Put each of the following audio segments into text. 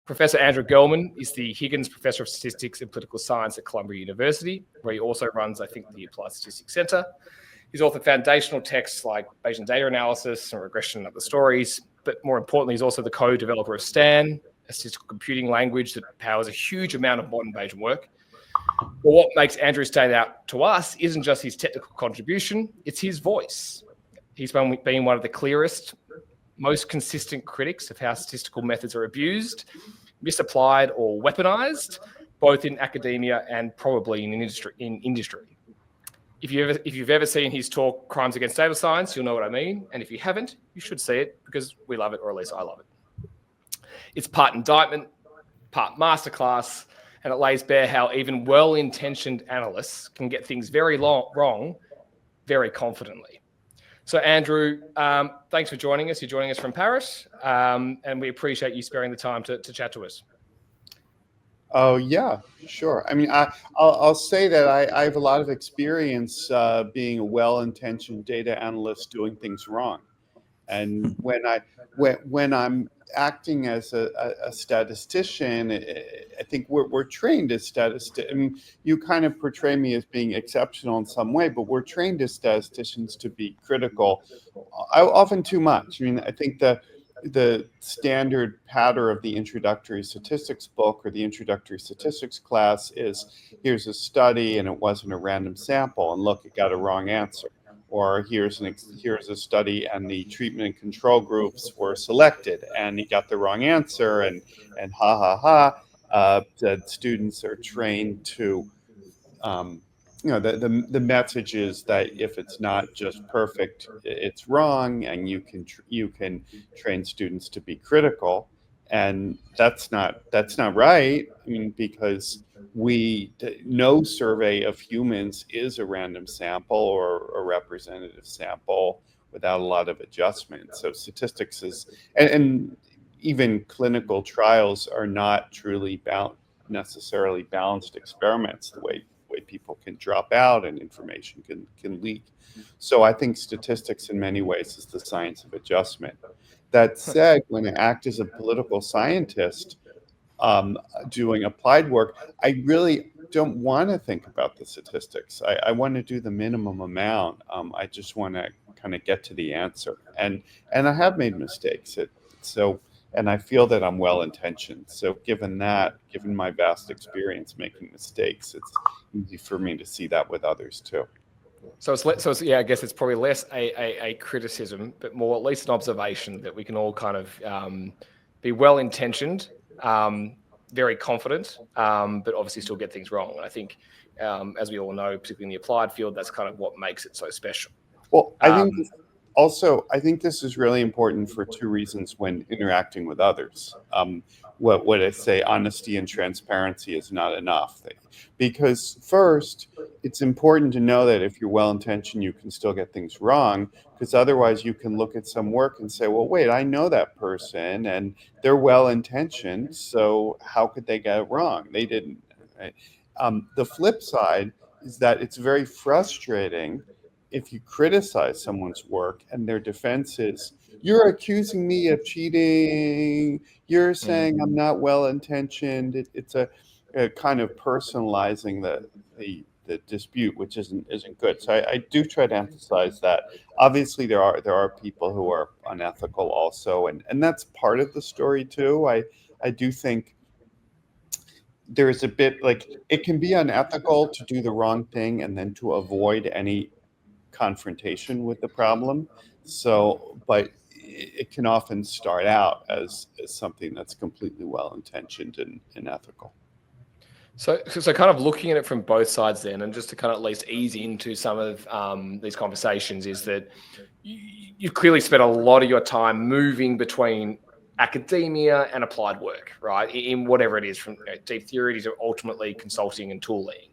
Professor Andrew Gelman is the Higgins Professor of Statistics and Political Science at Columbia University, where he also runs, I think, the Applied Statistics Center. He's authored foundational texts like Bayesian data analysis and regression and other stories, but more importantly, he's also the co-developer of STAN, a statistical computing language that powers a huge amount of modern Bayesian work. But what makes Andrew stand out to us isn't just his technical contribution, it's his voice. He's been one of the clearest, most consistent critics of how statistical methods are abused, misapplied, or weaponized, both in academia and probably in industry. If you've ever seen his talk, Crimes Against Data Science, you'll know what I mean. And if you haven't, you should see it because we love it, or at least I love it. It's part indictment, part masterclass, and it lays bare how even well-intentioned analysts can get things very wrong very confidently. So Andrew, thanks for joining us. You're joining us from Paris, and we appreciate you sparing the time to chat to us. Oh, yeah, sure. I mean, I'll say that I have a lot of experience being a well-intentioned data analyst doing things wrong. And when I'm acting as a statistician, I think we're trained as statisticians. I mean, you kind of portray me as being exceptional in some way, but we're trained as statisticians to be critical, often too much. I mean, I think the standard pattern of the introductory statistics book or the introductory statistics class is, here's a study and it wasn't a random sample, and look, it got a wrong answer. Or here's a study and the treatment and control groups were selected and he got the wrong answer, and that students are trained to, the message is that if it's not just perfect, it's wrong, and you can train students to be critical, and that's not right. I mean, because no survey of humans is a random sample or a representative sample without a lot of adjustment. So statistics is, and even clinical trials are not truly necessarily balanced experiments the way people can drop out and information can leak. So I think statistics in many ways is the science of adjustment. That said, when I act as a political scientist doing applied work, I really don't want to think about the statistics. I want to do the minimum amount. I just want to kind of get to the answer. And I have made mistakes. And I feel that I'm well-intentioned. So given my vast experience making mistakes, it's easy for me to see that with others too. So I guess it's probably less a criticism, but more at least an observation that we can all kind of be well-intentioned, very confident, but obviously still get things wrong. And I think, as we all know, particularly in the applied field, that's kind of what makes it so special. Well, I think this is really important for two reasons when interacting with others. What I say, honesty and transparency is not enough. Because first, it's important to know that if you're well-intentioned, you can still get things wrong, because otherwise you can look at some work and say, well, wait, I know that person and they're well-intentioned, so how could they get it wrong? They didn't. Right? The flip side is that it's very frustrating if you criticize someone's work and their defense is, you're accusing me of cheating, you're saying I'm not well-intentioned. It's a kind of personalizing the dispute, which isn't good. So I do try to emphasize that. Obviously, there are people who are unethical also, and that's part of the story too. I do think there's a bit like, it can be unethical to do the wrong thing and then to avoid any confrontation with the problem. So, but it can often start out as something that's completely well-intentioned and ethical. So kind of looking at it from both sides then, and just to kind of at least ease into some of these conversations, is that you've clearly spent a lot of your time moving between academia and applied work, right? In whatever it is, from deep theory to ultimately consulting and tooling.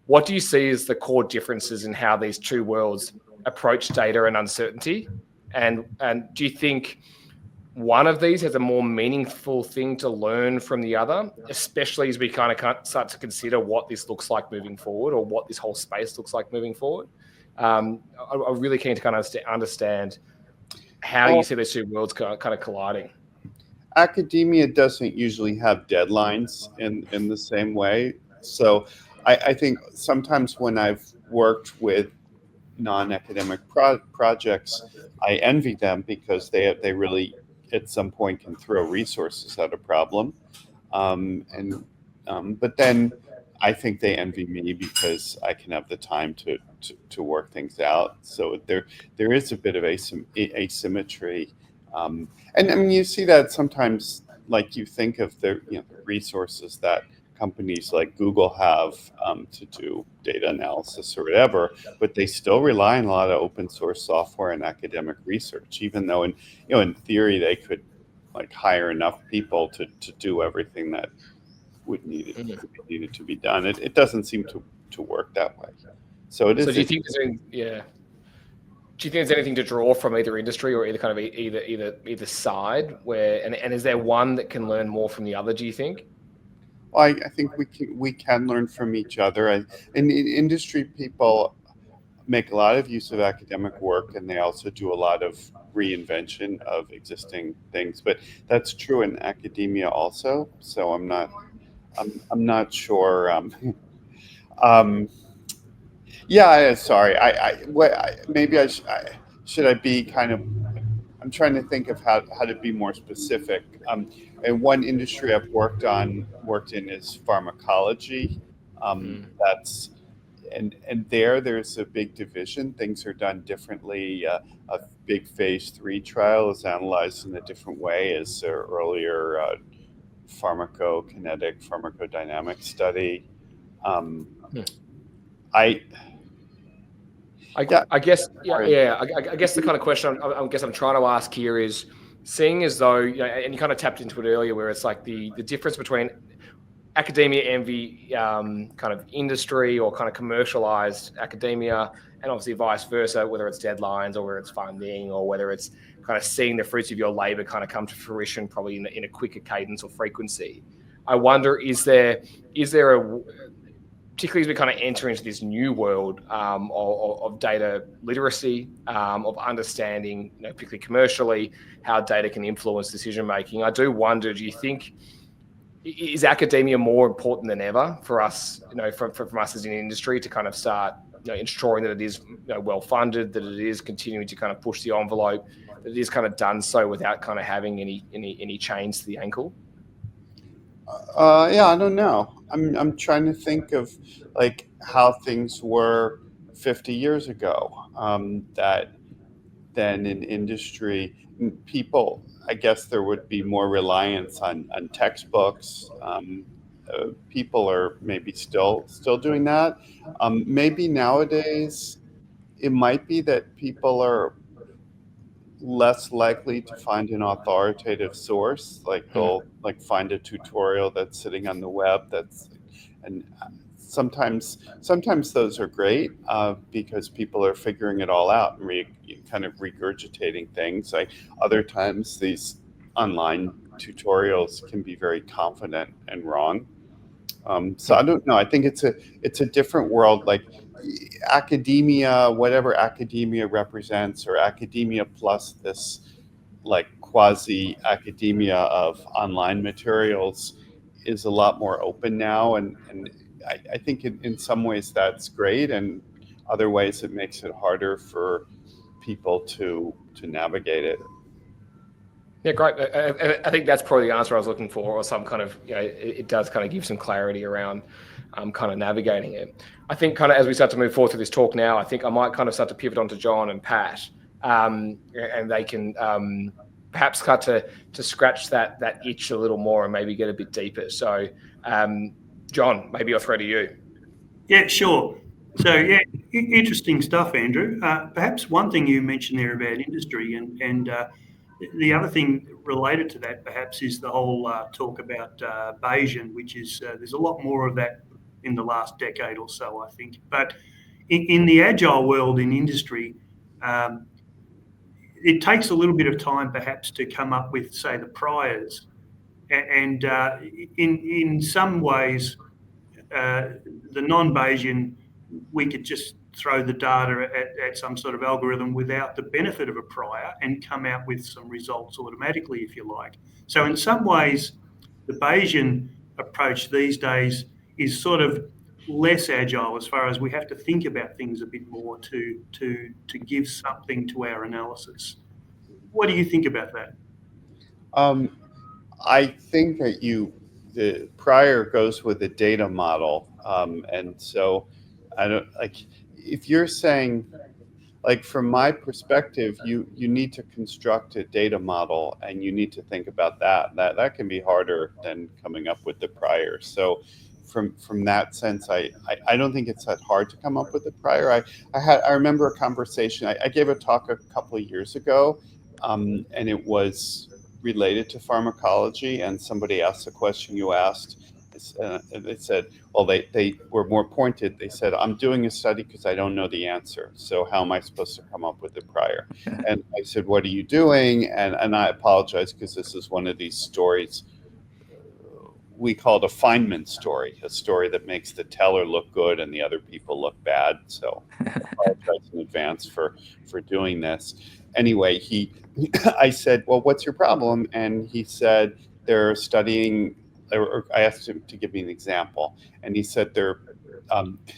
What do you see as the core differences in how these two worlds approach data and uncertainty? And do you think one of these has a more meaningful thing to learn from the other, especially as we kind of start to consider what this looks like moving forward, or what this whole space looks like moving forward? I'm really keen to kind of understand how you see those two worlds kind of colliding. academia doesn't usually have deadlines in the same way. So I think sometimes when I've worked with non-academic projects, I envy them because they really at some point can throw resources at a problem. But then I think they envy me because I can have the time to work things out. So there is a bit of asymmetry. And I mean, you see that sometimes, like you think of the resources that companies like Google have to do data analysis or whatever, but they still rely on a lot of open source software and academic research, even though in theory they could like hire enough people to do everything that would needed to be done. It doesn't seem to work that way. So it is. So do you think do you think there's anything to draw from either industry or either kind of either side where and is there one that can learn more from the other, do you think? Well, I think we can learn from each other. And in industry, people make a lot of use of academic work, and they also do a lot of reinvention of existing things. But that's true in academia also. So I'm not sure. Yeah, sorry. Maybe should I be kind of. I'm trying to think of how to be more specific. And one industry I've worked in is pharmacology. That's and there's a big division. Things are done differently. A big phase 3 trial is analyzed in a different way as an earlier pharmacodynamic study. I guess I guess the kind of question I guess I'm trying to ask here is, seeing as though, and you kind of tapped into it earlier, where it's like the difference between academia envy kind of industry or kind of commercialized academia, and obviously vice versa, whether it's deadlines or whether it's funding or whether it's kind of seeing the fruits of your labor kind of come to fruition probably in a quicker cadence or frequency. I wonder, is there a, particularly as we kind of enter into this new world of data literacy, of understanding, particularly commercially, how data can influence decision making. I do wonder, do you think, is academia more important than ever for us, from us as an industry to kind of start, ensuring that it is well funded, that it is continuing to kind of push the envelope, that it is kind of done so without kind of having any chains to the ankle? Yeah, I don't know. I'm trying to think of like how things were 50 years ago. That then in industry, people, I guess there would be more reliance on textbooks. People are maybe still doing that. Maybe nowadays it might be that people are less likely to find an authoritative source, like they'll like find a tutorial that's sitting on the web and sometimes those are great because people are figuring it all out and kind of regurgitating things. Like other times these online tutorials can be very confident and wrong. So I don't know. I think it's a different world. Like academia, whatever academia represents, or academia plus this like quasi academia of online materials, is a lot more open now, and I think in some ways that's great, and other ways it makes it harder for people to navigate it. Yeah, great. I think that's probably the answer I was looking for, or some kind of, it does kind of give some clarity around kind of navigating it. I think kind of as we start to move forward through this talk now, I think I might kind of start to pivot onto John and Pat, and they can perhaps start to scratch that itch a little more and maybe get a bit deeper. So, John, maybe I'll throw to you. Yeah, sure. So, yeah, interesting stuff, Andrew. Perhaps one thing you mentioned there about industry and the other thing related to that perhaps is the whole talk about Bayesian, which is there's a lot more of that in the last decade or so, I think. But in the agile world in industry, it takes a little bit of time perhaps to come up with, say, the priors. And in some ways, the non-Bayesian, we could just throw the data at some sort of algorithm without the benefit of a prior and come out with some results automatically, if you like. So in some ways, the Bayesian approach these days is sort of less agile as far as we have to think about things a bit more to give something to our analysis. What do you think about that? I think that the prior goes with the data model, and so I don't like if you're saying, like, from my perspective, you need to construct a data model and you need to think about that can be harder than coming up with the prior. So from that sense, I don't think it's that hard to come up with the prior. I remember a conversation. I gave a talk a couple of years ago, and it was related to pharmacology, and somebody asked the question you asked. And they said, well, they were more pointed. They said, I'm doing a study because I don't know the answer. So how am I supposed to come up with the prior? And I said, what are you doing? And I apologize because this is one of these stories we call it a Feynman story, a story that makes the teller look good and the other people look bad. So I apologize in advance for doing this. Anyway, I said, well, what's your problem? And he said, they're studying, or I asked him to give me an example. And he said, they're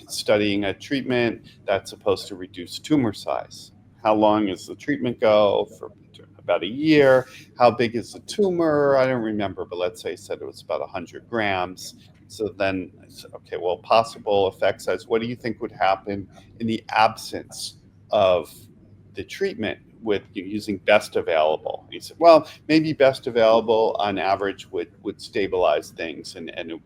studying a treatment that's supposed to reduce tumor size. How long does the treatment go? For about a year. How big is the tumor? I don't remember, but let's say he said it was about 100 grams. So then I said, okay, well, possible effect size. What do you think would happen in the absence of the treatment with using best available? And he said, well, maybe best available on average would stabilize things and it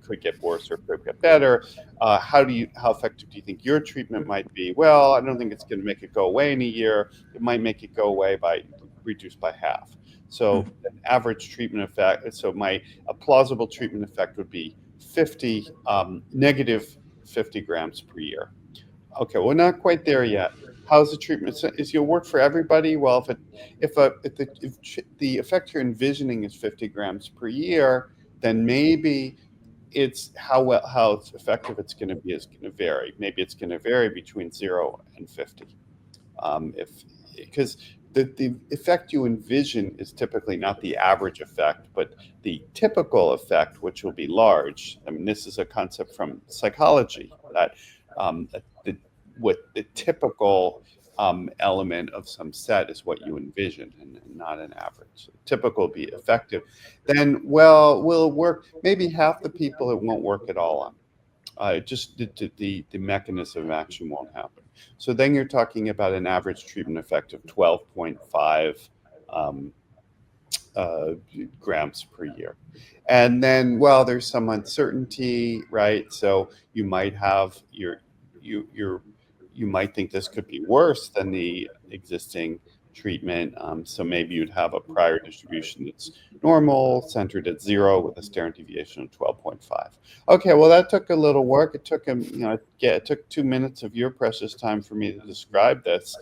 could get worse or could get better. How effective do you think your treatment might be? Well, I don't think it's going to make it go away in a year. It might make it go away reduced by half. So an average treatment effect. So a plausible treatment effect would be negative 50 grams per year. Okay, we're not quite there yet. How's the treatment? Is it work for everybody? Well, if the effect you're envisioning is 50 grams per year, then maybe it's how effective it's going to be is going to vary. Maybe it's going to vary between 0 and 50. Because the effect you envision is typically not the average effect, but the typical effect, which will be large. I mean, this is a concept from psychology that what the typical element of some set is what you envision and not an average. So typical will be effective. Then, well, will it work? Maybe half the people it won't work at all on. Just the mechanism of action won't happen. So then you're talking about an average treatment effect of 12.5 grams per year. And then, well, there's some uncertainty, right? So you might have you might think this could be worse than the existing treatment. So maybe you'd have a prior distribution that's normal, centered at 0 with a standard deviation of 12.5. Okay, well, that took a little work. It took him, it took 2 minutes of your precious time for me to describe this.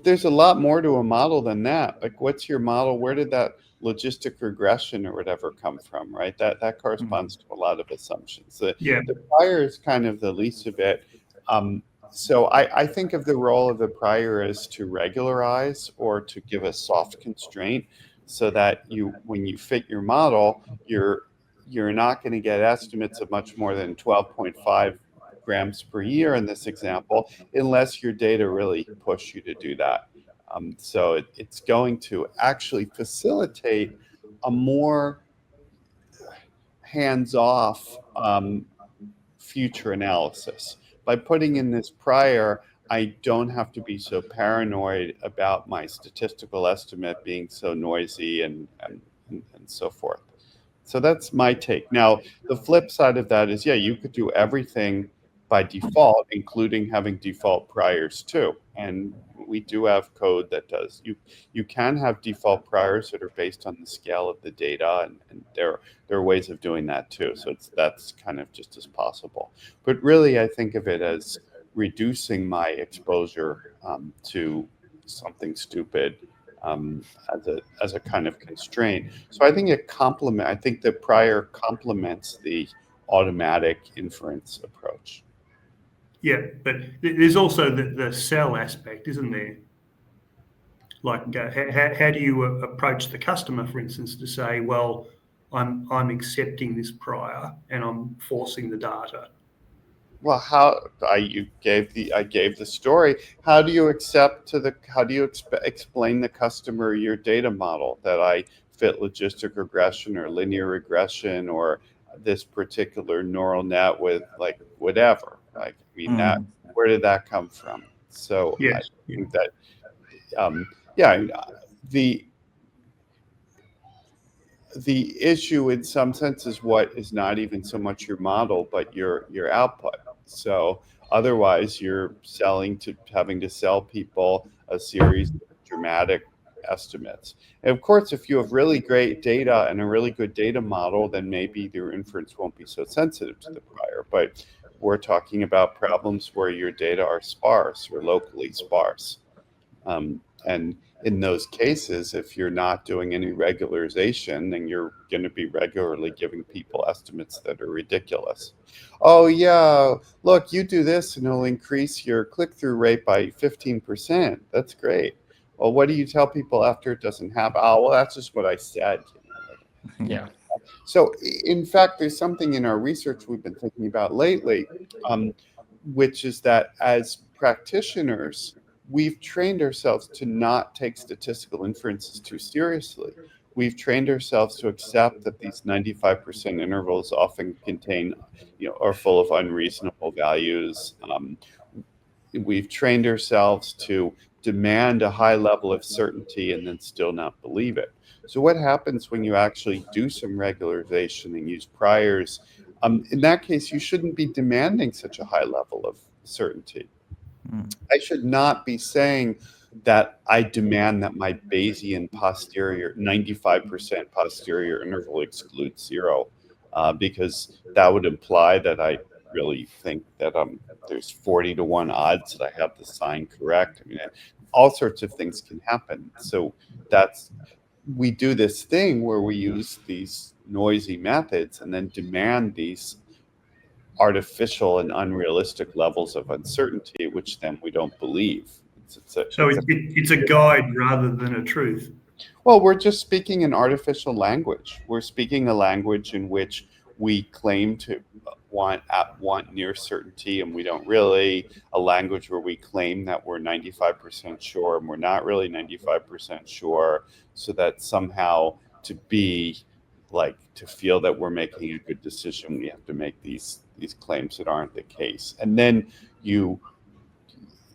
There's a lot more to a model than that. Like, what's your model? Where did that logistic regression or whatever come from, right? That corresponds to a lot of assumptions. The prior is kind of the least of it. So I think of the role of the prior as to regularize or to give a soft constraint so that when you fit your model, you're not going to get estimates of much more than 12.5 grams per year in this example, unless your data really push you to do that. So it's going to actually facilitate a more hands-off future analysis. By putting in this prior, I don't have to be so paranoid about my statistical estimate being so noisy and so forth. So that's my take. Now, the flip side of that is, you could do everything by default, including having default priors too. And we do have code that does. You can have default priors that are based on the scale of the data, and there are ways of doing that too. So that's kind of just as possible. But really, I think of it as reducing my exposure to something stupid as a kind of constraint. So I think I think the prior complements the automatic inference approach. Yeah, but there's also the sell aspect, isn't there? Like, how do you approach the customer, for instance, to say, well, I'm accepting this prior and I'm forcing the data. Well, I gave the story. How do you explain the customer your data model that I fit logistic regression or linear regression or this particular neural net with like whatever? Like, I mean, that where did that come from? So I Yes. think that yeah, the issue in some sense is what is not even so much your model but your output. So otherwise you're having to sell people a series of dramatic estimates. And of course, if you have really great data and a really good data model, then maybe your inference won't be so sensitive to the prior. But we're talking about problems where your data are sparse or locally sparse. And in those cases, if you're not doing any regularization, then you're going to be regularly giving people estimates that are ridiculous. Oh, yeah, look, you do this and it'll increase your click-through rate by 15%. That's great. Well, what do you tell people after it doesn't happen? Oh, well, that's just what I said. Yeah. So, in fact, there's something in our research we've been thinking about lately, which is that as practitioners, we've trained ourselves to not take statistical inferences too seriously. We've trained ourselves to accept that these 95% intervals often contain, are full of unreasonable values. We've trained ourselves to demand a high level of certainty and then still not believe it. So what happens when you actually do some regularization and use priors? In that case, you shouldn't be demanding such a high level of certainty. I should not be saying that I demand that my Bayesian posterior 95% posterior interval excludes zero, because that would imply that I really think that there's 40 to 1 odds that I have the sign correct. I mean, all sorts of things can happen. So we do this thing where we use these noisy methods and then demand these artificial and unrealistic levels of uncertainty, which then we don't believe. It's a guide rather than a truth. Well, we're just speaking an artificial language. We're speaking a language in which we claim to want near certainty, and we don't really. A language where we claim that we're 95% sure, and we're not really 95% sure, so that somehow to feel that we're making a good decision, we have to make these claims that aren't the case. And then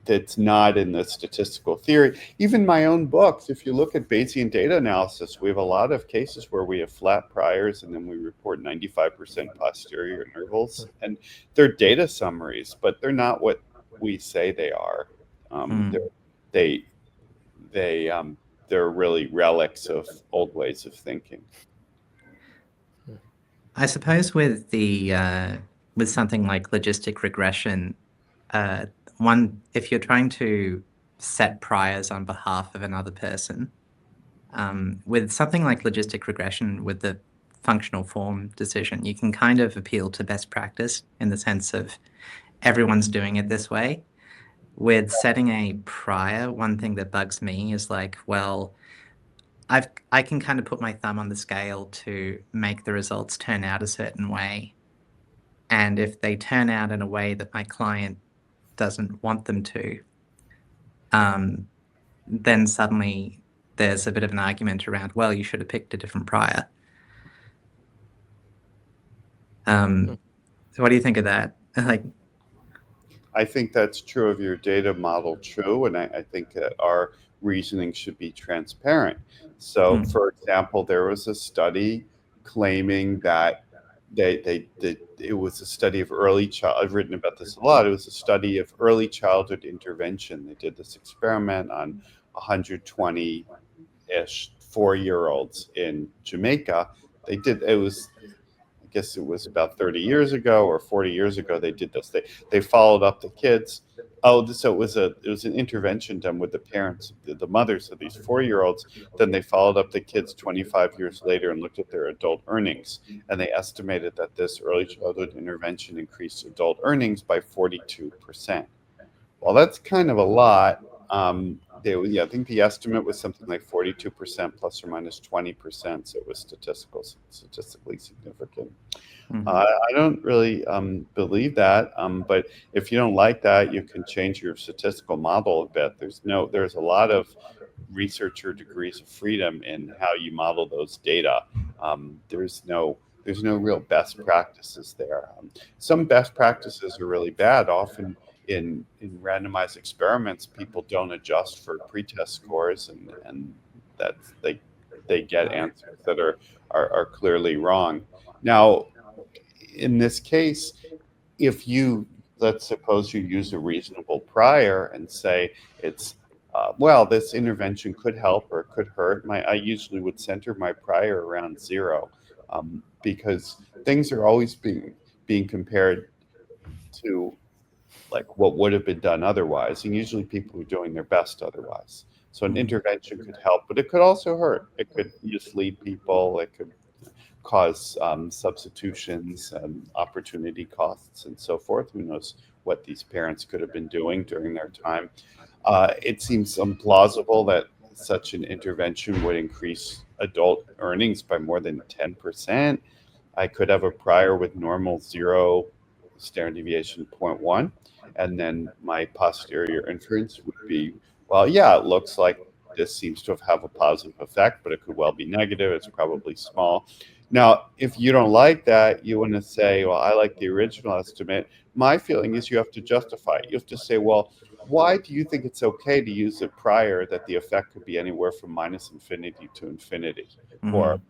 that's not in the statistical theory. Even my own books, if you look at Bayesian data analysis, we have a lot of cases where we have flat priors and then we report 95% posterior intervals. And they're data summaries, but they're not what we say they are. They're really relics of old ways of thinking. I suppose with something like logistic regression, if you're trying to set priors on behalf of another person, with something like logistic regression, with the functional form decision, you can kind of appeal to best practice in the sense of everyone's doing it this way. With setting a prior, one thing that bugs me is like, well, I can kind of put my thumb on the scale to make the results turn out a certain way. And if they turn out in a way that my client doesn't want them to, then suddenly there's a bit of an argument around, well, you should have picked a different prior. So what do you think of that? I think that's true of your data model, true, and I think that our reasoning should be transparent. So, for example, there was a study claiming that it was a study of early child. I've written about this a lot. It was a study of early childhood intervention. They did this experiment on 120-ish 4-year-olds in Jamaica. I guess it was about 30 years ago or 40 years ago they did this. They followed up the kids. So it was an intervention done with the parents, the mothers of these 4-year-olds. Then they followed up the kids 25 years later and looked at their adult earnings, and they estimated that this early childhood intervention increased adult earnings by 42%. Well, that's kind of a lot. I think the estimate was something like 42% plus or minus 20%, so it was statistically significant. I don't really believe that, but if you don't like that, you can change your statistical model a bit. There's a lot of researcher degrees of freedom in how you model those data. There's no real best practices there. Some best practices are really bad. Often in randomized experiments, people don't adjust for pretest scores, and that they get answers that are clearly wrong. Now, in this case, let's suppose you use a reasonable prior and say it's this intervention could help or it could hurt. I usually would center my prior around 0, because things are always being compared to like what would have been done otherwise, and usually people are doing their best otherwise. So an intervention could help, but it could also hurt. It could mislead people. It could cause substitutions and opportunity costs and so forth. Who knows what these parents could have been doing during their time. It seems implausible that such an intervention would increase adult earnings by more than 10%. I could have a prior with normal 0, standard deviation 0.1, and then my posterior inference would be, well, yeah, it looks like this seems to have a positive effect, but it could well be negative. It's probably small. Now, if you don't like that, you want to say, well, I like the original estimate. My feeling is you have to justify it. You have to say, well, why do you think it's okay to use a prior that the effect could be anywhere from minus infinity to infinity? Or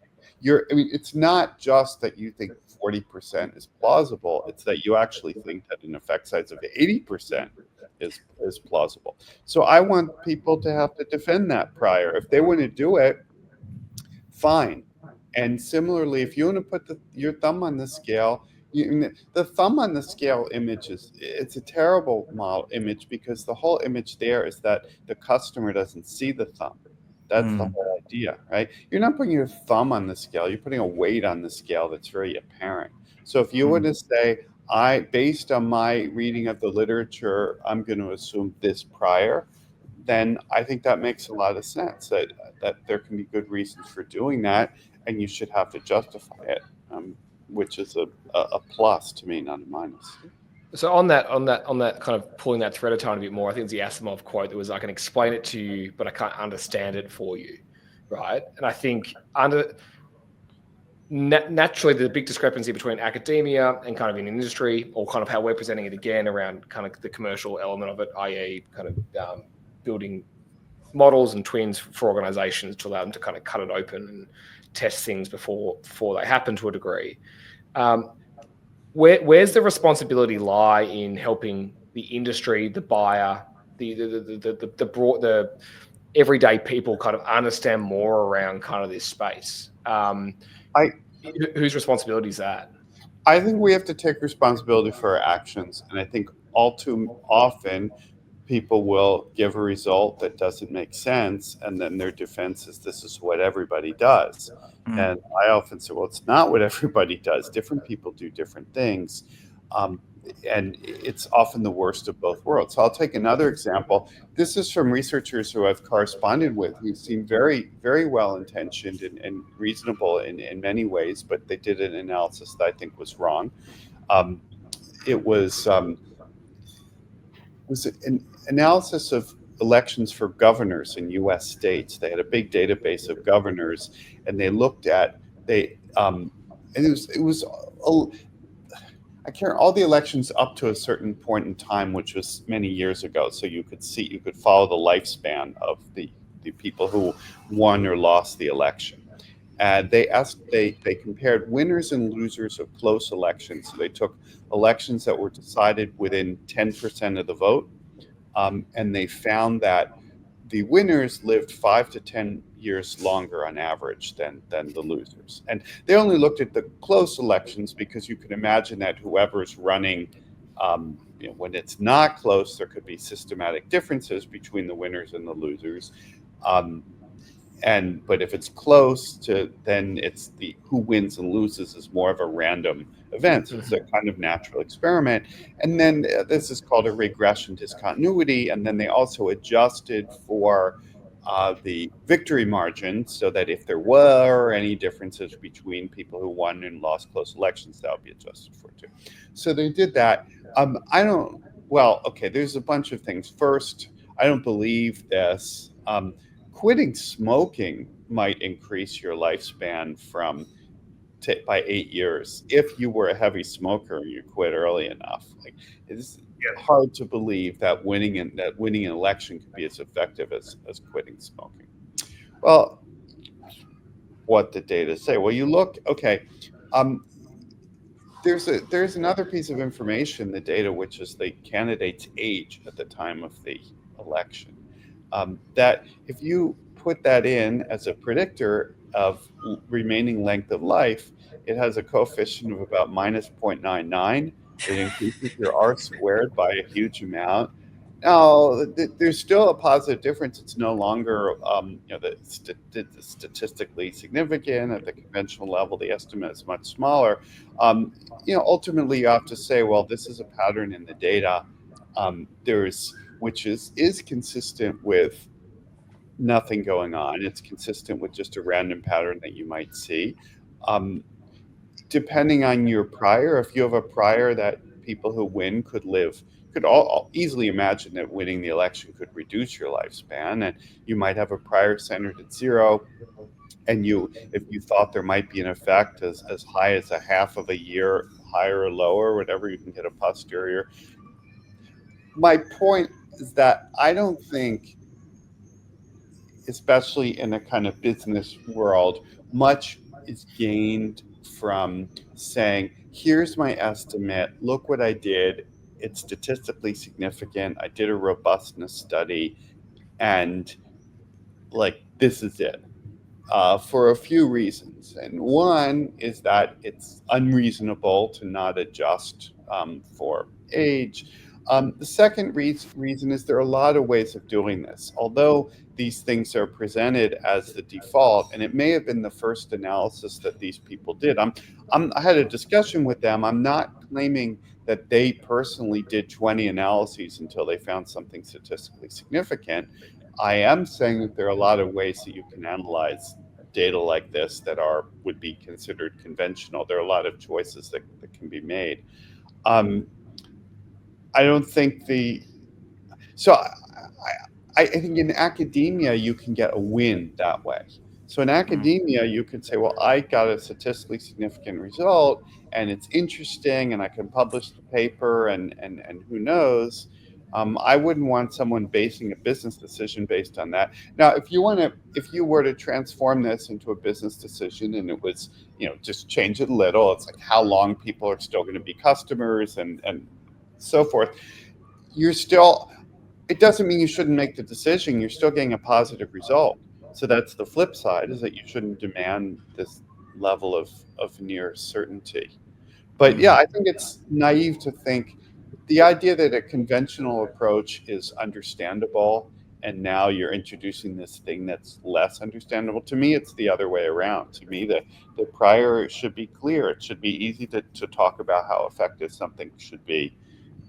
it's not just that you think 40% is plausible. It's that you actually think that an effect size of 80% is plausible. So I want people to have to defend that prior. If they want to do it, fine. And similarly, if you want to put your thumb on the scale, the thumb on the scale image it's a terrible model image, because the whole image there is that the customer doesn't see the thumb. That's the whole idea, right? You're not putting your thumb on the scale. You're putting a weight on the scale that's very apparent. So if you were to say, based on my reading of the literature, I'm going to assume this prior, then I think that makes a lot of sense, that there can be good reasons for doing that, and you should have to justify it, which is a plus to me, not a minus. So on that kind of pulling that thread a tiny bit more, I think it's the Asimov quote that was, I can explain it to you, but I can't understand it for you, right? And I think naturally the big discrepancy between academia and kind of in industry, or kind of how we're presenting it again around kind of the commercial element of it, i.e. kind of building models and twins for organizations to allow them to kind of cut it open and test things before they happen to a degree. Where's the responsibility lie in helping the industry, the buyer, the everyday people kind of understand more around kind of this space? Whose responsibility is that? I think we have to take responsibility for our actions, and I think all too often people will give a result that doesn't make sense, and then their defense is this is what everybody does. And I often say, well, it's not what everybody does. Different people do different things. And it's often the worst of both worlds. So I'll take another example. This is from researchers who I've corresponded with, who seem very, very well-intentioned and reasonable in many ways, but they did an analysis that I think was wrong. It was an analysis of elections for governors in U.S. states. They had a big database of governors, and they looked at and it was all the elections up to a certain point in time, which was many years ago. So you could follow the lifespan of the people who won or lost the election. And they compared winners and losers of close elections. So they took elections that were decided within 10% of the vote, and they found that the winners lived 5 to 10 years longer on average than the losers. And they only looked at the close elections because you can imagine that whoever's running when it's not close, there could be systematic differences between the winners and the losers. But if it's close to, then it's the who wins and loses is more of a random event. So it's a kind of natural experiment. And then this is called a regression discontinuity. And then they also adjusted for the victory margin, so that if there were any differences between people who won and lost close elections, that would be adjusted for too. So they did that. There's a bunch of things. First, I don't believe this. Quitting smoking might increase your lifespan by 8 years if you were a heavy smoker and you quit early enough. It's hard to believe that winning an election could be as effective as quitting smoking. Well, what the data say? Well, you look, there's another piece of information in the data, which is the candidate's age at the time of the election. That if you put that in as a predictor of remaining length of life, it has a coefficient of about minus 0.99. It increases your R squared by a huge amount. Now, there's still a positive difference. It's no longer statistically significant at the conventional level. The estimate is much smaller. Ultimately, you have to say, well, this is a pattern in the data. Which is consistent with nothing going on. It's consistent with just a random pattern that you might see. Depending on your prior, if you have a prior that people who win could all easily imagine that winning the election could reduce your lifespan, and you might have a prior centered at 0, and if you thought there might be an effect as high as a half of a year, higher or lower, whatever, you can get a posterior. My point is that I don't think, especially in a kind of business world, much is gained from saying, here's my estimate, look what I did, it's statistically significant, I did a robustness study, and this is it. For a few reasons. And one is that it's unreasonable to not adjust for age. The second reason is there are a lot of ways of doing this. Although these things are presented as the default, and it may have been the first analysis that these people did. I had a discussion with them. I'm not claiming that they personally did 20 analyses until they found something statistically significant. I am saying that there are a lot of ways that you can analyze data like this that would be considered conventional. There are a lot of choices that can be made. I don't think I think in academia you can get a win that way. So in academia you could say, well, I got a statistically significant result and it's interesting and I can publish the paper and who knows. I wouldn't want someone basing a business decision based on that. Now, if you were to transform this into a business decision and it was, just change it a little, it's like how long people are still going to be customers and so forth. It doesn't mean you shouldn't make the decision. You're still getting a positive result. So that's the flip side, is that you shouldn't demand this level of near certainty. But yeah, I think it's naive to think the idea that a conventional approach is understandable and now you're introducing this thing that's less understandable. To me, it's the other way around. To me, the prior should be clear. It should be easy to talk about how effective something should be.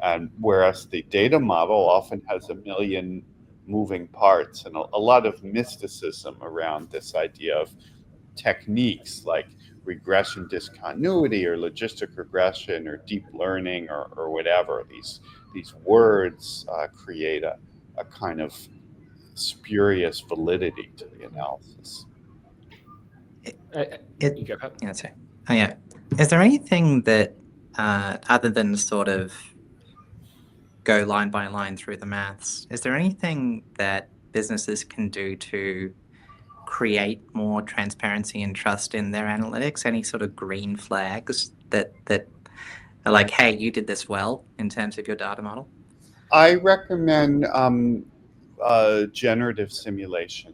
And whereas the data model often has a million moving parts and a lot of mysticism around this idea of techniques like regression discontinuity or logistic regression or deep learning or whatever. These words create a kind of spurious validity to the analysis. Is there anything that, other than sort of go line by line through the maths, is there anything that businesses can do to create more transparency and trust in their analytics? Any sort of green flags that are like, hey, you did this well in terms of your data model? I recommend generative simulation.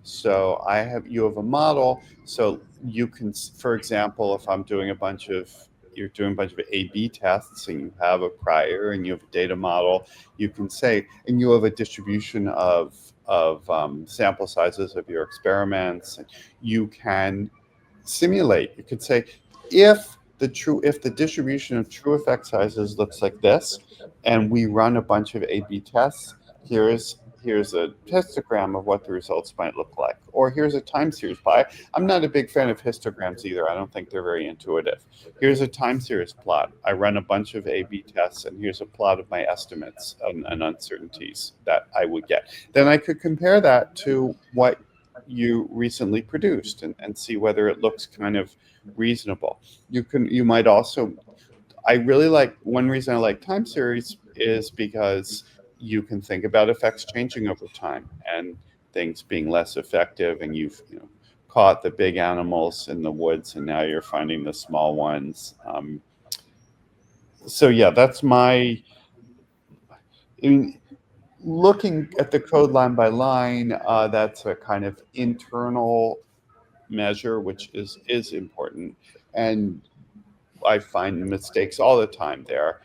So you have a model, so you can, for example, if I'm doing a bunch of you're doing a bunch of A/B tests and you have a prior and you have a data model, you can say, and you have a distribution of sample sizes of your experiments, and you can simulate. You could say, if the distribution of true effect sizes looks like this, and we run a bunch of A/B tests, here's a histogram of what the results might look like, or here's a time series plot. I'm not a big fan of histograms either. I don't think they're very intuitive. Here's a time series plot. I run a bunch of A/B tests, and here's a plot of my estimates and uncertainties that I would get. Then I could compare that to what you recently produced and see whether it looks kind of reasonable. You might also, I really like, one reason I like time series is because you can think about effects changing over time and things being less effective, and you've caught the big animals in the woods and now you're finding the small ones. So yeah, that's looking at the code line by line, that's a kind of internal measure, which is important. And I find mistakes all the time there.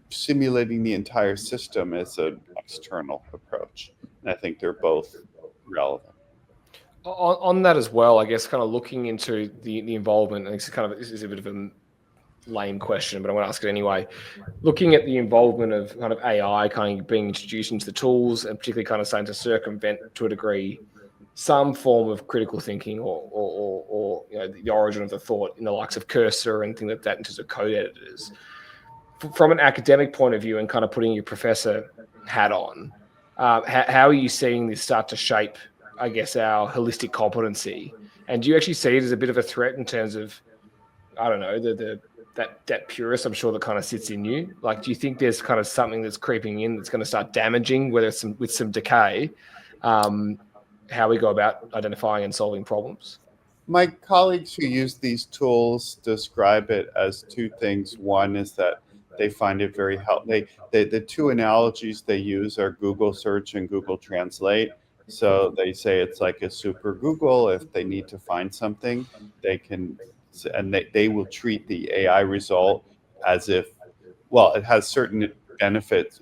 Simulating the entire system is an external approach. And I think they're both relevant. On that as well, I guess, kind of looking into the involvement, and this is a bit of a lame question, but I want to ask it anyway. Looking at the involvement of kind of AI kind of being introduced into the tools, and particularly kind of starting to circumvent to a degree some form of critical thinking or the origin of the thought in the likes of Cursor and things like that in terms of code editors. From an academic point of view, and kind of putting your professor hat on, how are you seeing this start to shape, I guess, our holistic competency? And do you actually see it as a bit of a threat in terms of, I don't know, that purist, I'm sure, that kind of sits in you? Like, do you think there's kind of something that's creeping in that's going to start damaging, whether it's with some decay, how we go about identifying and solving problems? My colleagues who use these tools describe it as two things. One is that they find it very helpful. The two analogies they use are Google search and Google Translate. So they say it's like a super Google. If they need to find something, they can, and they will treat the AI result as if, well, it has certain benefits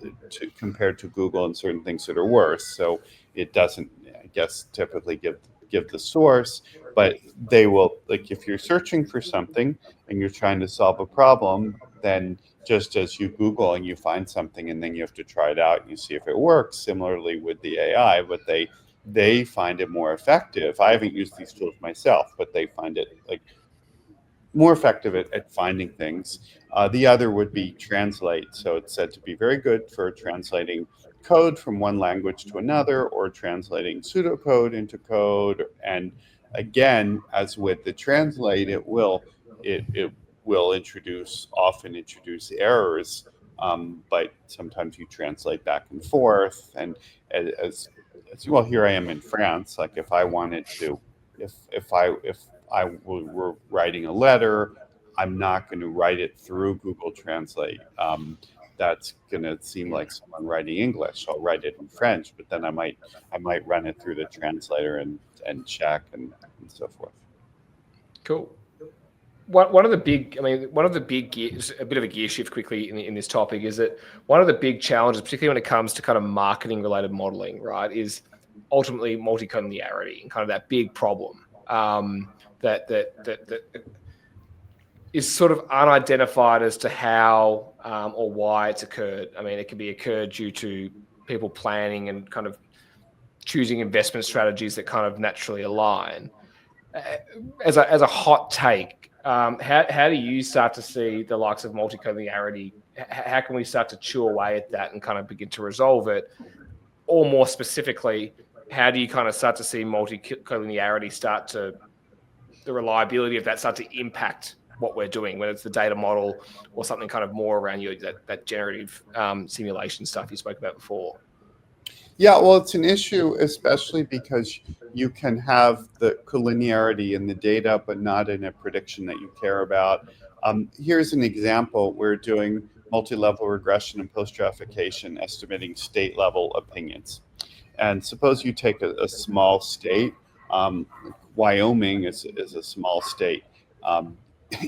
compared to Google and certain things that are worse. So it doesn't, I guess, typically give the source, but they will, like, if you're searching for something and you're trying to solve a problem, then just as you Google and you find something and then you have to try it out and you see if it works, similarly with the AI, but they find it more effective. I haven't used these tools myself, but they find it like more effective at finding things. The other would be Translate. So it's said to be very good for translating code from one language to another, or translating pseudocode into code. And again, as with the Translate, it will often introduce errors, but sometimes you translate back and forth. And as well, here I am in France. Like, if I wanted to, if I were writing a letter, I'm not going to write it through Google Translate. That's going to seem like someone writing English. I'll write it in French, but then I might run it through the translator and check and so forth. Cool. One of the big gears, a bit of a gear shift quickly in this topic, is that one of the big challenges, particularly when it comes to kind of marketing related modeling, right, is ultimately multicollinearity, and kind of that big problem that is sort of unidentified as to how or why it's occurred. I mean, it can be occurred due to people planning and kind of choosing investment strategies that kind of naturally align. As a hot take, how do you start to see the likes of multicollinearity? How can we start to chew away at that and kind of begin to resolve it? Or more specifically, how do you kind of start to see multicollinearity the reliability of that start to impact what we're doing, whether it's the data model or something kind of more around that generative simulation stuff you spoke about before? Yeah, well, it's an issue, especially because you can have the collinearity in the data, but not in a prediction that you care about. Here's an example. We're doing multi-level regression and post-stratification, estimating state-level opinions. And suppose you take a small state. Wyoming is a small state.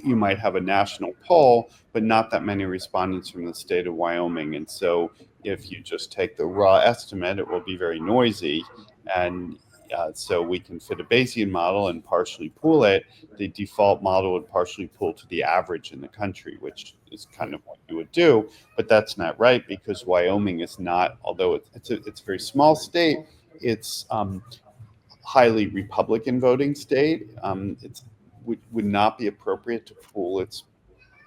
you might have a national poll, but not that many respondents from the state of Wyoming. And so if you just take the raw estimate, it will be very noisy. And so we can fit a Bayesian model and partially pool it. The default model would partially pool to the average in the country, which is kind of what you would do. But that's not right, because Wyoming is not, although it's a very small state, it's highly Republican voting state. It's would not be appropriate to pool its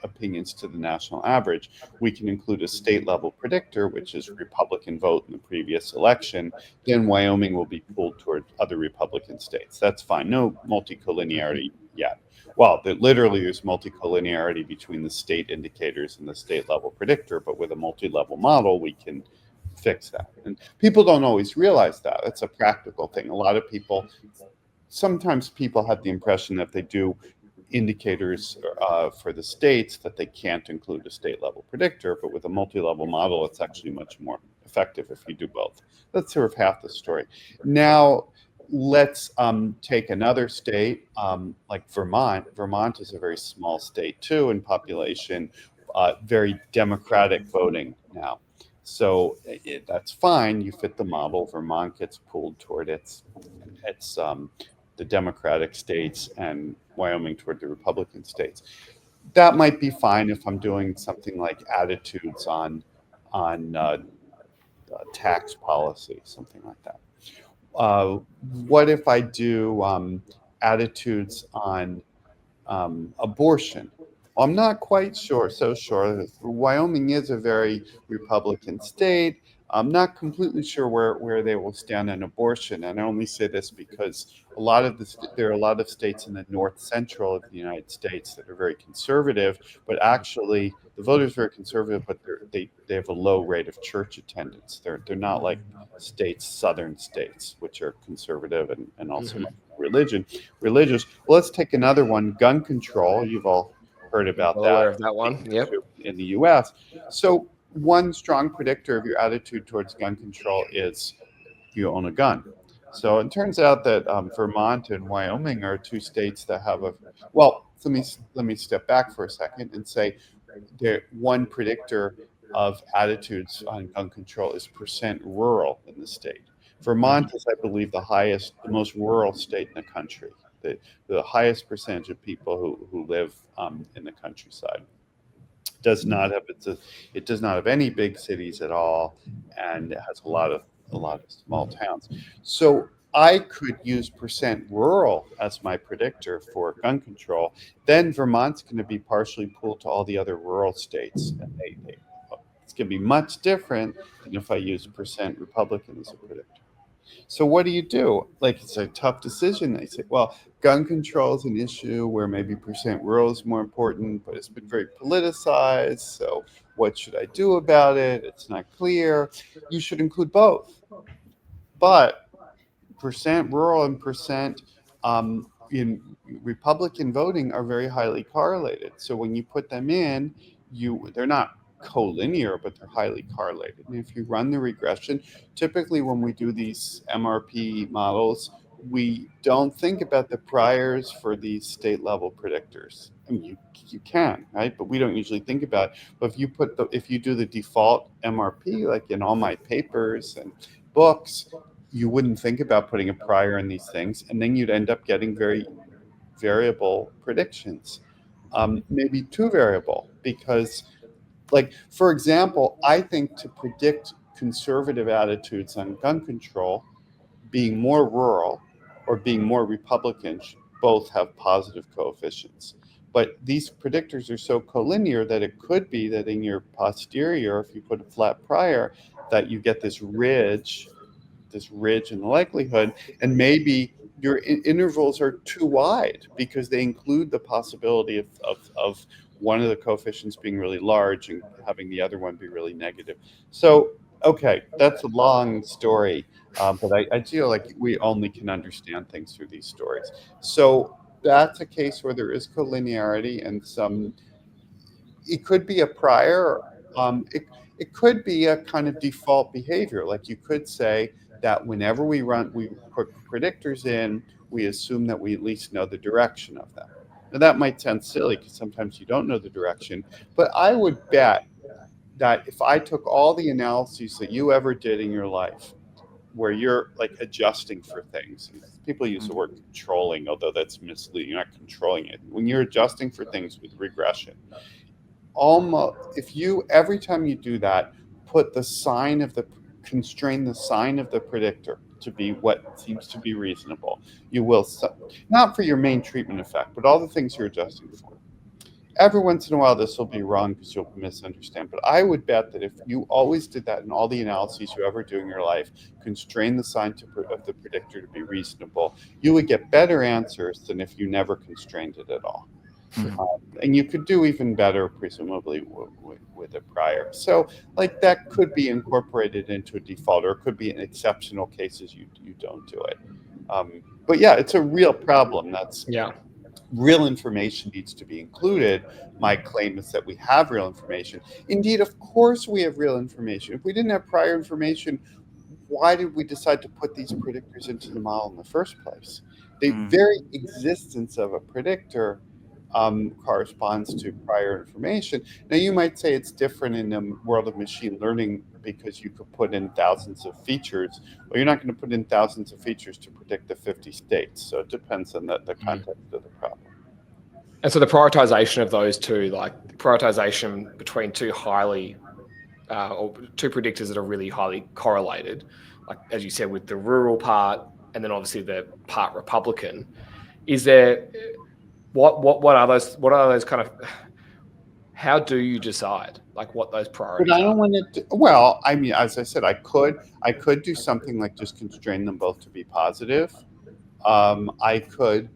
opinions to the national average. We can include a state level predictor, which is Republican vote in the previous election. Then Wyoming will be pooled toward other Republican states. That's fine. No multicollinearity yet. Well, literally there's multicollinearity between the state indicators and the state level predictor, but with a multi-level model, we can fix that. And people don't always realize that. That's a practical thing. A lot of people, sometimes people have the impression that they do indicators for the states that they can't include a state level predictor, but with a multi-level model, it's actually much more effective if you do both. That's sort of half the story. Now, let's take another state like Vermont. Vermont is a very small state too in population, very democratic voting now. So that's fine. You fit the model. Vermont gets pulled toward its the Democratic states, and Wyoming toward the Republican states. That might be fine if I'm doing something like attitudes on tax policy, something like that. What if I do attitudes on abortion? Well, I'm not quite so sure. Wyoming is a very Republican state. I'm not completely sure where they will stand on abortion. And I only say this because there are a lot of states in the north central of the United States that are very conservative, but actually the voters are very conservative, but they have a low rate of church attendance. They're not like southern states, which are conservative and also religious. Well, let's take another one, gun control. You've all heard about that. Aware of that one. Yep. In the US. So one strong predictor of your attitude towards gun control is you own a gun. So it turns out that Vermont and Wyoming are two states that have let me step back for a second and say that one predictor of attitudes on gun control is percent rural in the state. Vermont is, I believe, the most rural state in the country. The highest percentage of people who live in the countryside. It does not have any big cities at all, and it has a lot of small towns. So I could use percent rural as my predictor for gun control. Then Vermont's going to be partially pooled to all the other rural states, and it's going to be much different than if I use percent Republican as a predictor. So what do you do? Like, it's a tough decision. They say, well, gun control is an issue where maybe percent rural is more important, but it's been very politicized. So what should I do about it? It's not clear. You should include both. But percent rural and percent in Republican voting are very highly correlated. So when you put them in, they're not collinear, but they're highly correlated. And if you run the regression, typically when we do these MRP models, we don't think about the priors for these state level predictors. I mean, you can, right? But we don't usually think about it. But if you do the default MRP, like in all my papers and books, you wouldn't think about putting a prior in these things, and then you'd end up getting very variable predictions, maybe too variable, because, like, for example, I think to predict conservative attitudes on gun control, being more rural or being more Republican both have positive coefficients. But these predictors are so collinear that it could be that in your posterior, if you put a flat prior, that you get this ridge in the likelihood, and maybe your intervals are too wide because they include the possibility of one of the coefficients being really large and having the other one be really negative. So, okay, that's a long story, but I feel like we only can understand things through these stories. So that's a case where there is collinearity and it could be a prior, it could be a kind of default behavior. Like, you could say that whenever we put predictors in, we assume that we at least know the direction of them. Now that might sound silly because sometimes you don't know the direction, but I would bet that if I took all the analyses that you ever did in your life, where you're like adjusting for things, and people use the word controlling, although that's misleading. You're not controlling it. When you're adjusting for things with regression, almost if you every time you do that, constrain the sign of the predictor to be what seems to be reasonable, you will, not for your main treatment effect, but all the things you're adjusting for. Every once in a while, this will be wrong because you'll misunderstand. But I would bet that if you always did that in all the analyses you ever do in your life, constrain the sign of the predictor to be reasonable, you would get better answers than if you never constrained it at all. And you could do even better, presumably, with a prior. So, like, that could be incorporated into a default, or it could be in exceptional cases you don't do it. But yeah, it's a real problem. Real information needs to be included. My claim is that we have real information. Indeed, of course we have real information. If we didn't have prior information, why did we decide to put these predictors into the model in the first place? The very existence of a predictor corresponds to prior information. Now, you might say it's different in the world of machine learning because you could put in thousands of features. Well, you're not going to put in thousands of features to predict the 50 states. So it depends on the context of the problem. And so the prioritization of those two, like prioritization between two highly, or two predictors that are really highly correlated, like as you said with the rural part, and then obviously the part Republican, is there? What are those? What are those kind of? How do you decide like what those priorities But I don't are? want to. Well, I mean, as I said, I could do something like just constrain them both to be positive. I could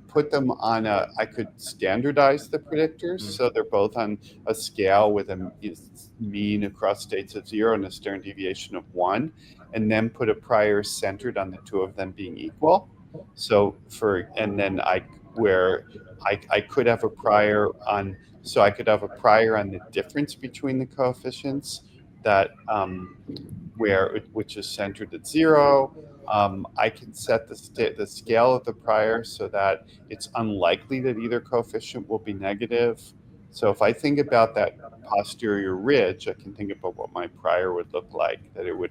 put them on I could standardize the predictors so they're both on a scale with a mean across states of 0 and a standard deviation of 1, and then put a prior centered on the two of them being equal. So I could have a prior on. So I could have a prior on the difference between the coefficients that which is centered at 0. I can set the scale of the prior so that it's unlikely that either coefficient will be negative. So if I think about that posterior ridge, I can think about what my prior would look like. That it would,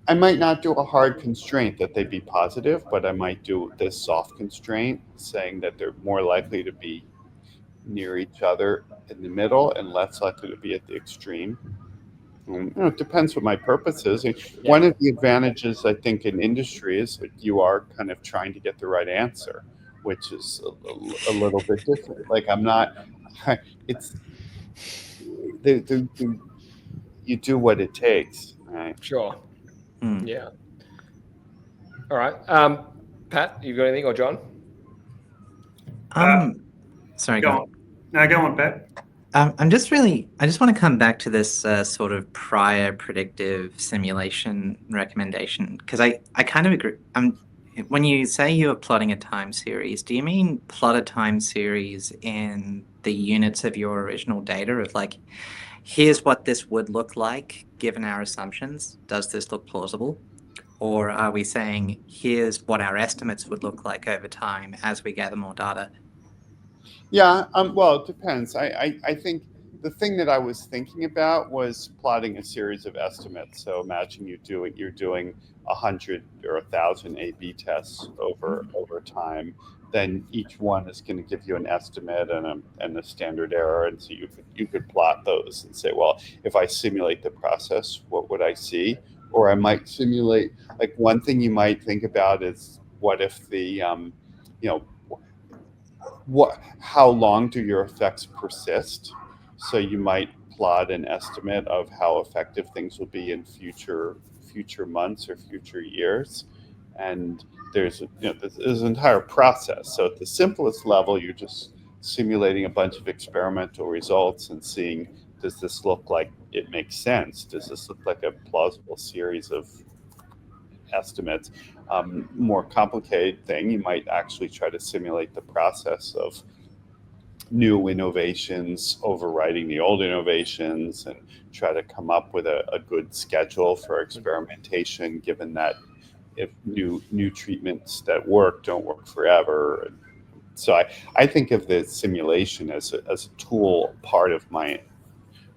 I might not do a hard constraint that they be positive, but I might do this soft constraint saying that they're more likely to be near each other in the middle and less likely to be at the extreme. It depends what my purpose is. One of the advantages, I think, in industry is that you are kind of trying to get the right answer, which is a little bit different. Like I'm not. It's you do what it takes, right? Sure. Yeah. All right. Pat, you got anything, or John? Sorry. Go on. No, go on, Pat. I just want to come back to this sort of prior predictive simulation recommendation, because I kind of agree. When you say you are plotting a time series, do you mean plot a time series in the units of your original data of like, here's what this would look like given our assumptions? Does this look plausible? Or are we saying, here's what our estimates would look like over time as we gather more data? Yeah, well, it depends. I think the thing that I was thinking about was plotting a series of estimates. So imagine you're doing 100 or 1,000 A/B tests over time. Then each one is going to give you an estimate and a standard error, and so you could plot those and say, well, if I simulate the process, what would I see? Or I might simulate, like one thing you might think about is what if the how long do your effects persist? So you might plot an estimate of how effective things will be in future months or future years. And there's an entire process. So at the simplest level, you're just simulating a bunch of experimental results and seeing, does this look like it makes sense? Does this look like a plausible series of estimates? More complicated thing, you might actually try to simulate the process of new innovations overriding the old innovations and try to come up with a good schedule for experimentation, given that if new treatments that work don't work forever. So I think of the simulation as a tool, part of my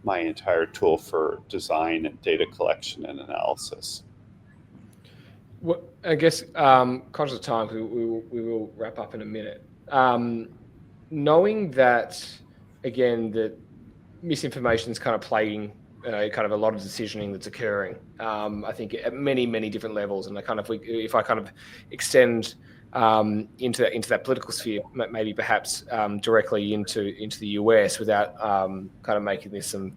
entire tool for design and data collection and analysis. Well, I guess conscious of time, we will wrap up in a minute. Knowing that, again, that misinformation is kind of plaguing kind of a lot of decisioning that's occurring, I think at many different levels, and if I kind of extend into that political sphere, maybe perhaps directly into the US, without kind of making this some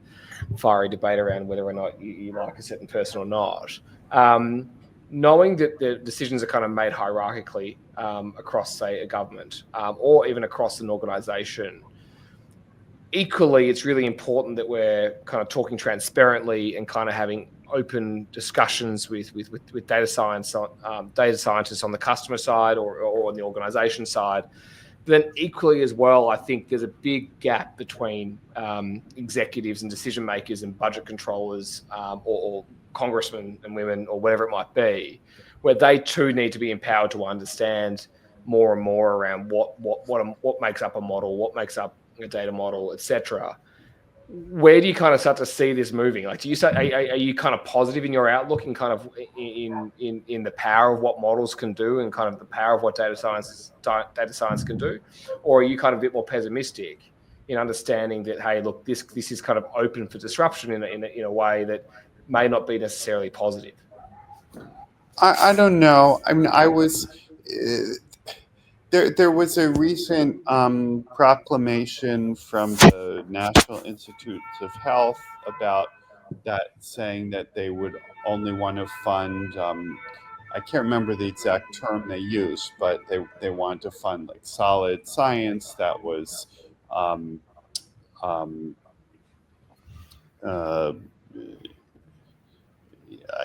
fiery debate around whether or not you like a certain person or not. Knowing that the decisions are kind of made hierarchically across, say, a government or even across an organization, equally, it's really important that we're kind of talking transparently and kind of having open discussions with data scientists on the customer side or on the organization side. But then equally as well, I think there's a big gap between executives and decision makers and budget controllers or congressmen and women or whatever it might be, where they too need to be empowered to understand more and more around what makes up a model, what makes up a data model, etc. Where do you kind of start to see this moving? Like, do you say, are you kind of positive in your outlook and kind of in the power of what models can do and kind of the power of what data science can do, or are you kind of a bit more pessimistic in understanding that, hey, look, this is kind of open for disruption in a way that may not be necessarily positive? I don't know. I mean, there was a recent proclamation from the National Institutes of Health about that, saying that they would only want to fund, I can't remember the exact term they used, but they wanted to fund like solid science that was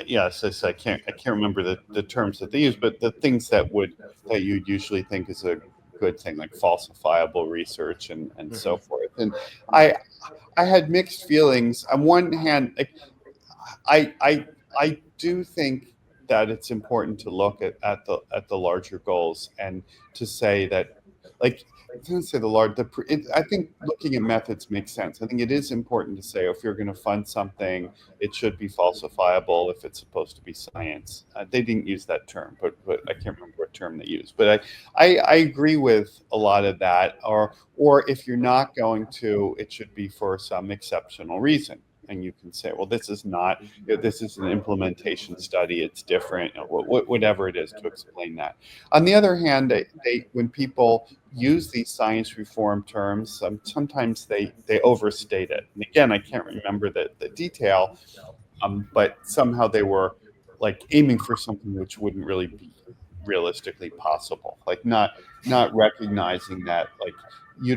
yes, I can't remember the terms that they use, but the things that you'd usually think is a good thing, like falsifiable research and so forth. And I had mixed feelings. On one hand, like, I do think that it's important to look at the larger goals and to say that, like, I think looking at methods makes sense. I think it is important to say, if you're going to fund something, it should be falsifiable if it's supposed to be science. They didn't use that term, but I can't remember what term they used. But I agree with a lot of that. Or if you're not going to, it should be for some exceptional reason. And you can say, well, this is not, this is an implementation study, it's different, whatever it is, to explain that. On the other hand, when people use these science reform terms, sometimes they overstate it. And again, I can't remember the detail, but somehow they were like aiming for something which wouldn't really be realistically possible. Like not recognizing that, like, you're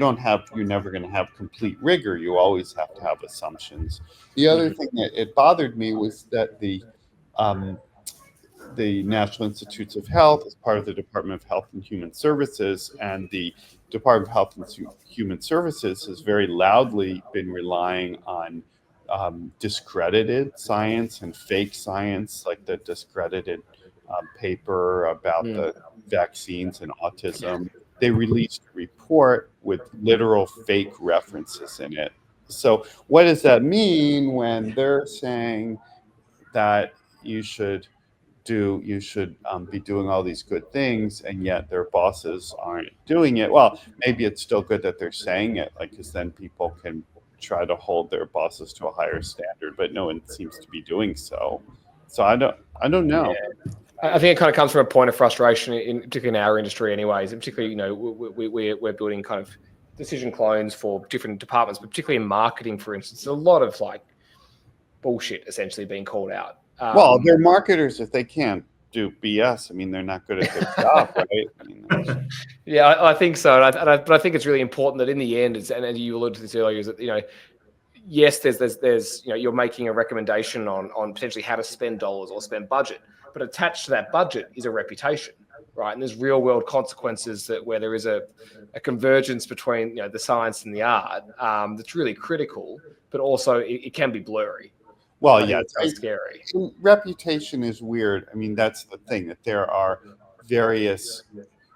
never going to have complete rigor. You always have to have assumptions. The other thing that it bothered me was that the National Institutes of Health, as part of the Department of Health and Human Services, and the Department of Health and Human Services has very loudly been relying on discredited science and fake science, like the discredited paper about the vaccines and autism. They released a report with literal fake references in it. So what does that mean when they're saying that you should be doing all these good things, and yet their bosses aren't doing it? Well, maybe it's still good that they're saying it, like, because then people can try to hold their bosses to a higher standard, but no one seems to be doing so. So I don't know. Yeah. I think it kind of comes from a point of frustration, particularly in our industry anyways, and particularly, we're building kind of decision clones for different departments, but particularly in marketing, for instance. There's a lot of like bullshit essentially being called out. Well, they're marketers. If they can't do BS, I mean, they're not good at their job, right? I mean, yeah, I think so. But I think it's really important that in the end, and you alluded to this earlier, is that, yes, there's you're making a recommendation on potentially how to spend dollars or spend budget, but attached to that budget is a reputation, right? And there's real world consequences where there is a convergence between the science and the art that's really critical, but also it can be blurry. Well, I think yeah, it's kind of scary. reputation is weird. I mean, that's the thing, that there are various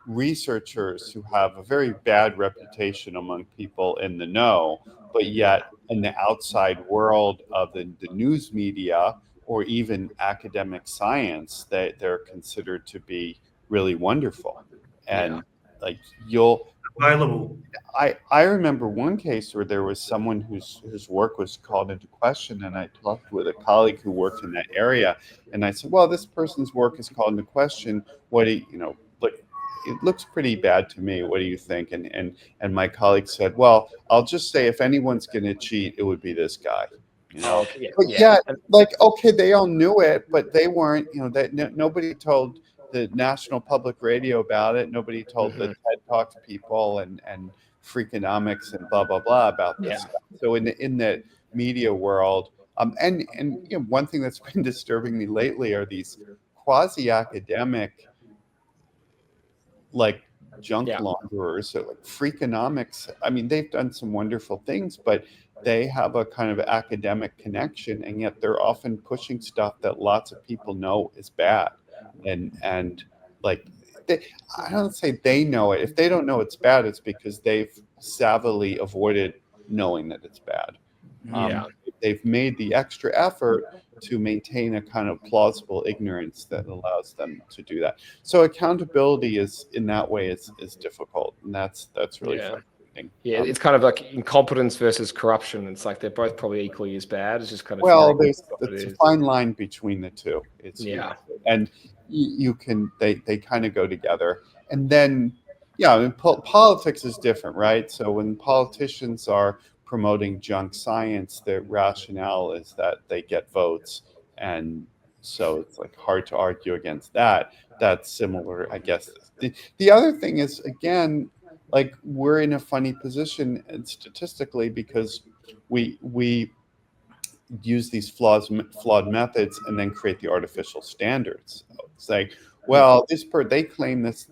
researchers who have a very bad reputation among people in the know, but yet in the outside world of the news media or even academic science, they're considered to be really wonderful. And like Available. I remember one case where there was someone whose work was called into question, and I talked with a colleague who worked in that area, and I said, well, this person's work is called into question. What do you, like, it looks pretty bad to me. What do you think? And my colleague said, well, I'll just say if anyone's going to cheat, it would be this guy. Oh, But yeah. like, okay, they all knew it, but they weren't, that nobody told the National Public Radio about it. Nobody told the TED Talks people and Freakonomics and blah blah blah about this stuff. So in the media world, and one thing that's been disturbing me lately are these quasi-academic, like, junk launderers. So like Freakonomics, I mean, they've done some wonderful things, but they have a kind of academic connection, and yet they're often pushing stuff that lots of people know is bad. And like, I don't say they know it. If they don't know it's bad, it's because they've savvily avoided knowing that it's bad. They've made the extra effort to maintain a kind of plausible ignorance that allows them to do that. So accountability is, in that way, is difficult, and that's really frustrating. Yeah, it's kind of like incompetence versus corruption. It's like they're both probably equally as bad. It's just kind of there's a fine line between the two. And you can they kind of go together. And then I mean, politics is different, right? So when politicians are promoting junk science, the rationale is that they get votes, and so it's like hard to argue against that. That's similar, I guess. The other thing is, again, like, we're in a funny position statistically because we use these flawed methods and then create the artificial standards. It's like, well, they claim this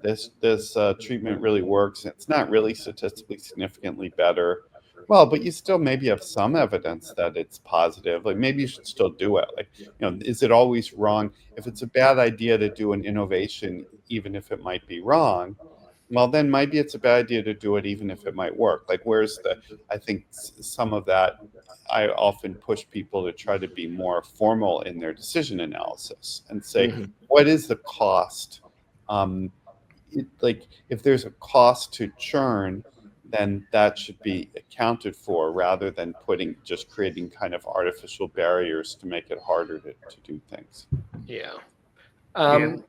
treatment really works. It's not really statistically significantly better. Well, but you still maybe have some evidence that it's positive. Like, maybe you should still do it. Like, is it always wrong? If it's a bad idea to do an innovation, even if it might be wrong, well, then maybe it's a bad idea to do it even if it might work. Like, I think some of that, I often push people to try to be more formal in their decision analysis and say, what is the cost? Like, if there's a cost to churn, then that should be accounted for, rather than creating kind of artificial barriers to make it harder to do things. Yeah, I mean,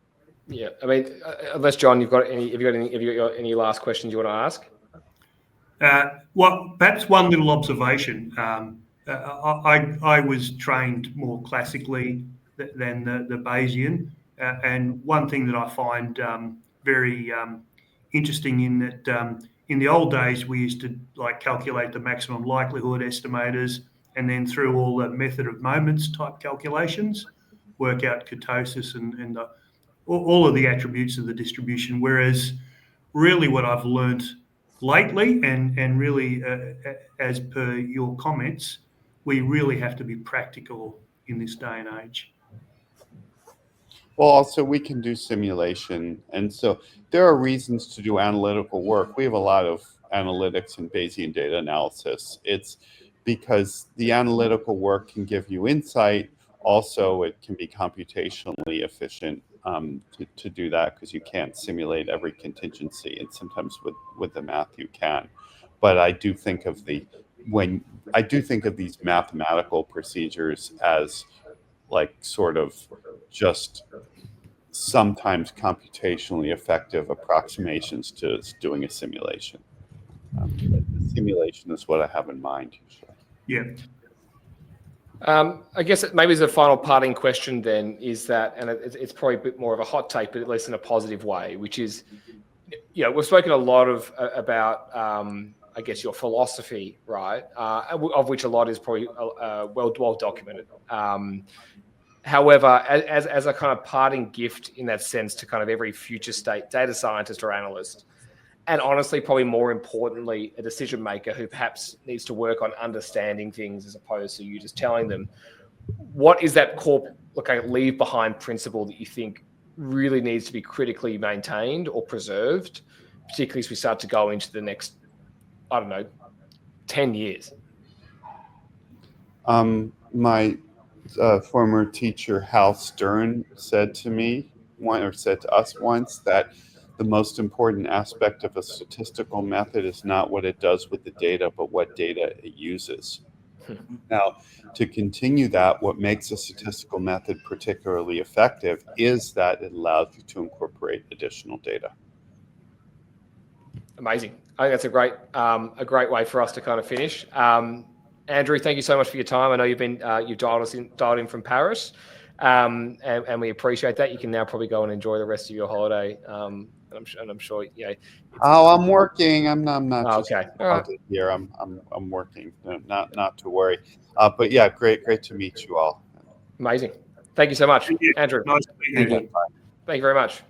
unless John, have you got any last questions you want to ask? Well, perhaps one little observation. I was trained more classically than the Bayesian, and one thing that I find very interesting in that in the old days we used to calculate the maximum likelihood estimators, and then through all the method of moments type calculations, work out kurtosis and all of the attributes of the distribution. Whereas really what I've learned lately, and really as per your comments, we really have to be practical in this day and age. Well, also we can do simulation. And so there are reasons to do analytical work. We have a lot of analytics and Bayesian data analysis. It's because the analytical work can give you insight. Also, it can be computationally efficient to do that, because you can't simulate every contingency, and sometimes with the math you can. But I do think of these mathematical procedures as like sort of just sometimes computationally effective approximations to doing a simulation. The simulation is what I have in mind usually. Yeah. I guess maybe as a final parting question then is that, and it's probably a bit more of a hot take, but at least in a positive way, which is, we've spoken a lot about, I guess, your philosophy, right? Of which a lot is probably well documented. However, as a kind of parting gift in that sense to kind of every future state data scientist or analyst, and honestly, probably more importantly, a decision maker who perhaps needs to work on understanding things as opposed to you just telling them, what is that core leave behind principle that you think really needs to be critically maintained or preserved, particularly as we start to go into the next, 10 years? My former teacher, Hal Stern, said to us once that the most important aspect of a statistical method is not what it does with the data, but what data it uses. Now, to continue that, what makes a statistical method particularly effective is that it allows you to incorporate additional data. Amazing. I think that's a great way for us to kind of finish. Andrew, thank you so much for your time. I know you've dialed in from Paris, and we appreciate that. You can now probably go and enjoy the rest of your holiday. And I'm sure. I'm working. I'm not. Okay. All right. Here. I'm working. Not to worry. But yeah, great to meet you all. Amazing. Thank you so much, Andrew. Nice to meet you. Thank you very much.